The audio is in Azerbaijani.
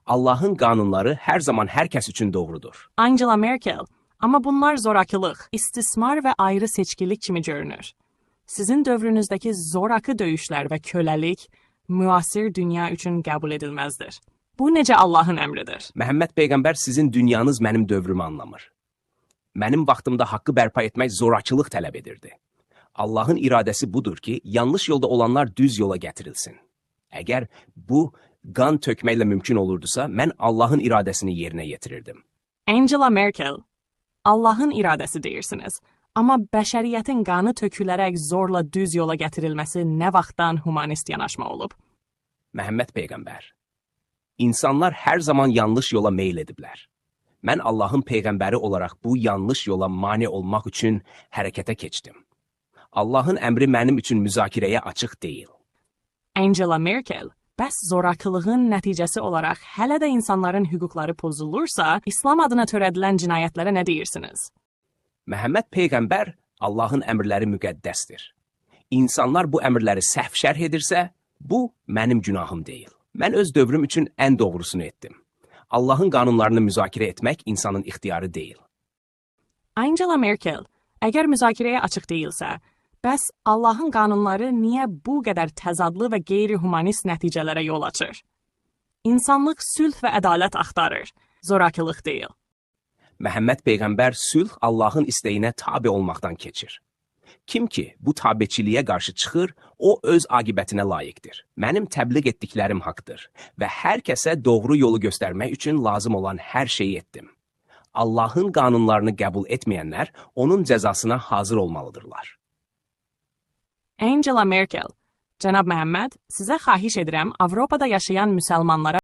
Allahın qanunları hər zaman hər kəs üçün doğrudur. Angela Merkel, amma bunlar zorakılıq, istismar və ayrı seçkilik kimi görünür. Sizin dövrünüzdəki zorakı döyüşlər və köləlik müasir dünya üçün qəbul edilməzdir. Bu necə Allahın əmridir? Məhəmməd Peyğəmbər sizin dünyanız mənim dövrümü anlamır. Mənim vaxtımda haqqı bərpa etmək zorakılıq tələb edirdi. Allahın iradəsi budur ki, yanlış yolda olanlar düz yola gətirilsin. Əgər bu qan tökməklə mümkün olurdusa, mən Allahın iradəsini yerinə yetirirdim. Angela Merkel, Allahın iradəsi deyirsiniz. Amma bəşəriyyətin qanı tökülərək zorla düz yola gətirilməsi nə vaxtdan humanist yanaşma olub? Məhəmməd Peyğəmbər, insanlar hər zaman yanlış yola meyl ediblər. Mən Allahın Peyğəmbəri olaraq bu yanlış yola mane olmaq üçün hərəkətə keçdim. Allahın əmri mənim üçün müzakirəyə açıq deyil. Angela Merkel, bəs zorakılığın nəticəsi olaraq hələ də insanların hüquqları pozulursa, İslam adına törədilən cinayətlərə nə deyirsiniz? Məhəmməd Peyğəmbər Allahın əmrləri müqəddəsdir. İnsanlar bu əmrləri səhv şərh edirsə, bu mənim günahım deyil. Mən öz dövrüm üçün ən doğrusunu etdim. Allahın qanunlarını müzakirə etmək insanın ixtiyarı deyil. Angela Merkel, əgər müzakirəyə açıq deyilsə, bəs Allahın qanunları niyə bu qədər təzadlı və qeyri-humanist nəticələrə yol açır? İnsanlıq sülh və ədalət axtarır, zorakılıq deyil. Məhəmməd Peyğəmbər sülh Allahın istəyinə tabe olmaqdan keçir. Kim ki bu tabeçiliyə qarşı çıxır, o öz aqibətinə layiqdir. Mənim təbliğ etdiklərim haqdır və hər kəsə doğru yolu göstərmək üçün lazım olan hər şeyi etdim. Allahın qanunlarını qəbul etməyənlər onun cəzasına hazır olmalıdırlar. Angela Merkel, cənab Məhəmməd, sizə xahiş edirəm Avropada yaşayan müsəlmanlara